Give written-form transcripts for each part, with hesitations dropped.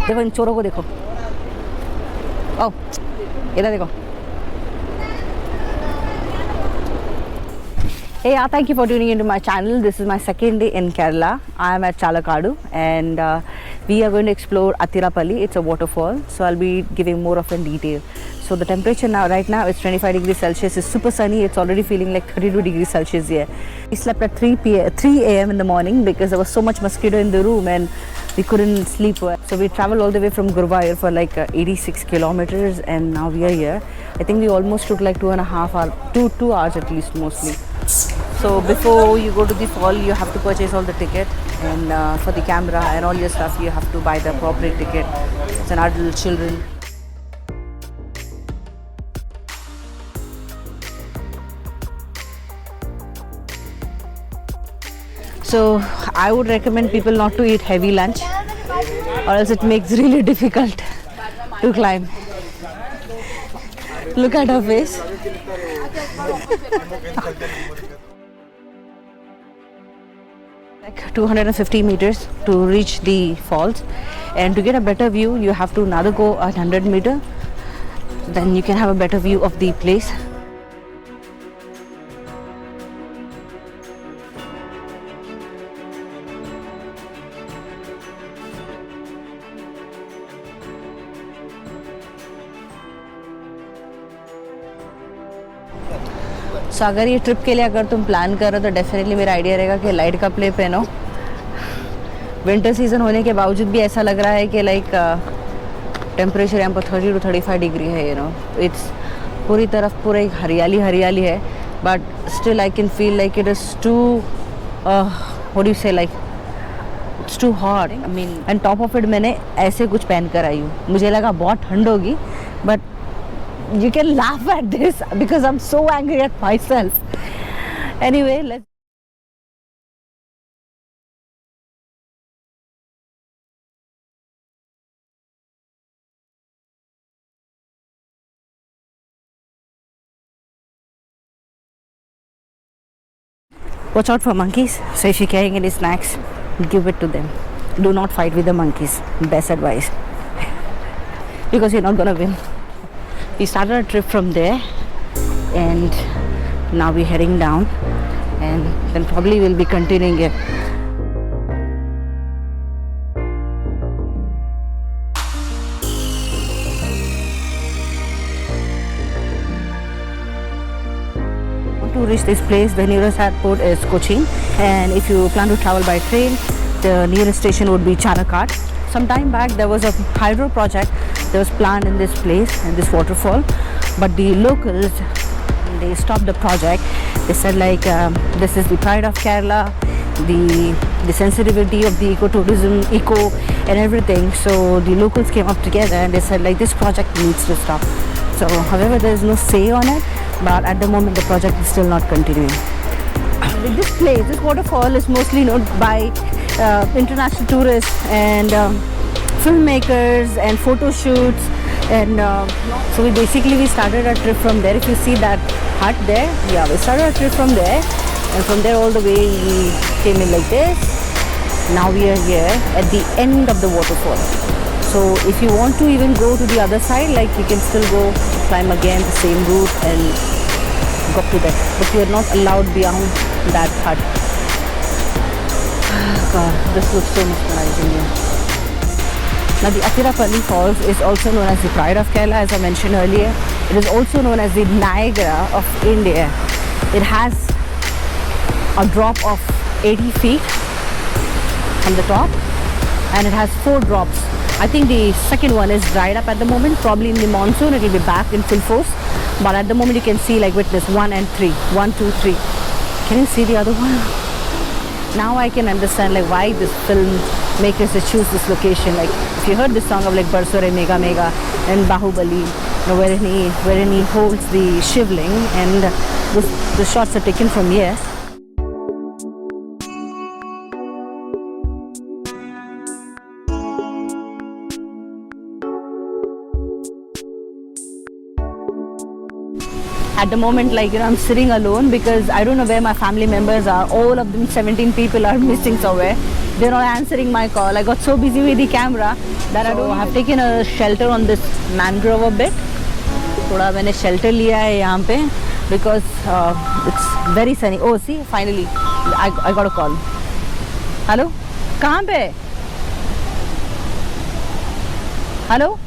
देखो इन चोरों को देखो। ओ इधर देखो। Hey, thank you for tuning into my channel. This is my second day in Kerala. I am at Chalakadu and we are going to explore Athirappilly. It's a waterfall, so I'll be giving more of in detail. So the temperature right now is 25 degrees Celsius. It's super sunny. It's already feeling like 32 degrees Celsius here. We slept at 3 a.m. in the morning because there was so much mosquito in the room and we couldn't sleep well. So we traveled all the way from Guruvayur for like 86 kilometers and now we are here. I think we almost took like 2.5 hours, 2 hours at least mostly. So before you go to the fall, you have to purchase all the ticket, and for the camera and all your stuff, you have to buy the appropriate ticket. It's an adult, children. So I would recommend people not to eat heavy lunch, or else it makes really difficult to climb. Look at her face. Like 250 meters to reach the falls, and to get a better view you have to another go 100 meters, then you can have a better view of the place. So अगर ये trip के लिए अगर तुम plan कर रहे हो तो डेफिनेटली मेरा आइडिया रहेगा कि लाइट कपड़े पहनो. विंटर सीजन होने के बावजूद भी ऐसा लग रहा है कि लाइक टेम्परेचर यहाँ पर 30 to 35 डिग्री है. इट्स पूरी तरफ पूरे हरियाली हरियाली है, but still I can feel like it is too what do you say, like it's too hot. I mean and top of it मैंने ऐसे कुछ पहन कर आई हूँ. मुझे लगा बहुत ठंड होगी, but you can laugh at this because I'm so angry at myself. Anyway, let's. Watch out for monkeys. So if you're carrying any snacks, give it to them. Do not fight with the monkeys. Best advice. Because you're not gonna win. We started our trip from there and now we're heading down, and then probably we'll be continuing it. To reach this place, the nearest airport is Khushi, and if you plan to travel by train, the nearest station would be Chalakad. Some time back there was a hydro project that was planned in this place, in this waterfall, but the locals, they stopped the project. They said like this is the pride of Kerala, the sensitivity of the ecotourism, and everything. So the locals came up together and they said like this project needs to stop. So however there is no say on it, but at the moment the project is still not continuing. This place, this waterfall is mostly known by international tourists and filmmakers and photo shoots, and so we started our trip from there. If you see that hut there, yeah, we started our trip from there, and from there all the way we came in like this. Now we are here at the end of the waterfall. So if you want to even go to the other side, like you can still go climb again the same route and go up to that, but you are not allowed beyond that hut. God, this looks so mesmerizing here. Now the Athirappilly Falls is also known as the pride of Kerala, as I mentioned earlier. It is also known as the Niagara of India. It has a drop of 80 feet from the top, and it has 4 drops. I think the second one is dried up at the moment. Probably in the monsoon it will be back in full force, but at the moment you can see like witness 1 and 3. 1, 2, 3. Can you see the other one? Now I can understand like why this filmmakers they choose this location. Like if you heard this song of like Barsore Mega Mega and Bahubali, wherein he holds the shivling, and the shots are taken from here. At the moment, like, I'm sitting alone because I don't know where my family members are. All of them, 17 people, are missing somewhere. they're not answering my call. I got so busy with the camera that I don't have taken a shelter on this mangrove a bit. थोड़ा मैंने shelter लिया है यहाँ पे because it's very sunny. Oh, see, finally I got a call. Hello? कहाँ पे? Hello?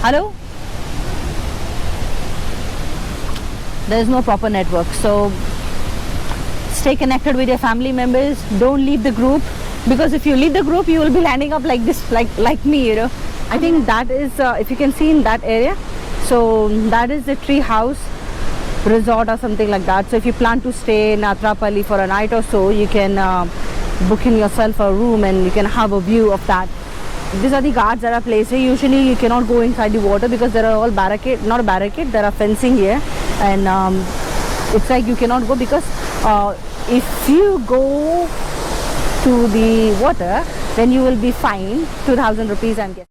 Hello? There is no proper network, so stay connected with your family members. Don't leave the group, because if you leave the group you will be landing up like this, like me, you know. I think that is if you can see in that area, so that is the tree house resort or something like that. So if you plan to stay in Athirappilly for a night or so, you can book in yourself a room and you can have a view of that. These are the guards that are placed here. Usually you cannot go inside the water because there are all barricade, not a barricade, there are fencing here, and it's like you cannot go because if you go to the water then you will be fined 2,000 rupees, I'm guessing.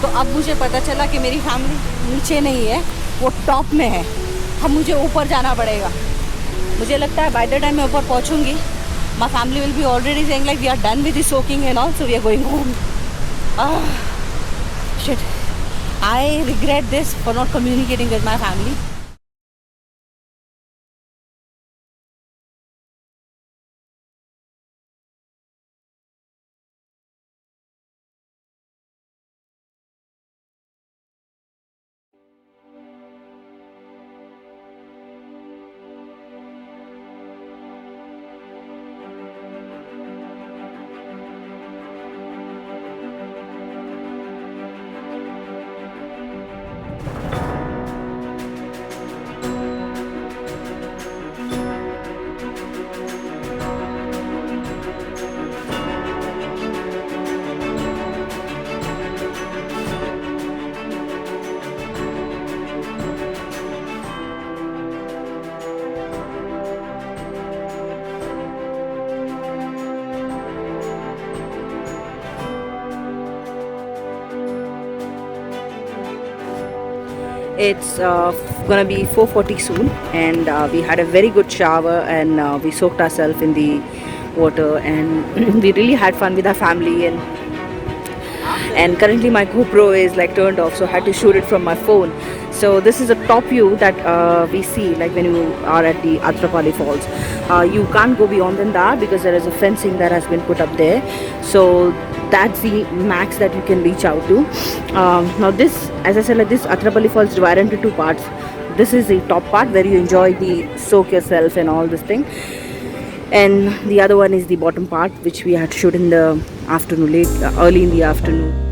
तो अब मुझे पता चला कि मेरी family नीचे नहीं है, वो टॉप में है. अब मुझे ऊपर जाना पड़ेगा. मुझे लगता है बाय द टाइम मैं ऊपर पहुंचूंगी, my family will be already saying like we are done with the soaking and all, so we are going home. Shit, I regret this for not communicating with my family. It's gonna be 4:40 soon, and we had a very good shower, and we soaked ourselves in the water, and we really had fun with our family. And currently my GoPro is like turned off, so I had to shoot it from my phone. So this is a top view that we see like when you are at the Athirappilly Falls. You can't go beyond than that because there is a fencing that has been put up there. So that's the max that you can reach out to. Now this, as I said, like this Athirappilly Falls divided into two parts. This is the top part where you enjoy the soak yourself and all this thing, and the other one is the bottom part which we had to shoot in the afternoon, early in the afternoon.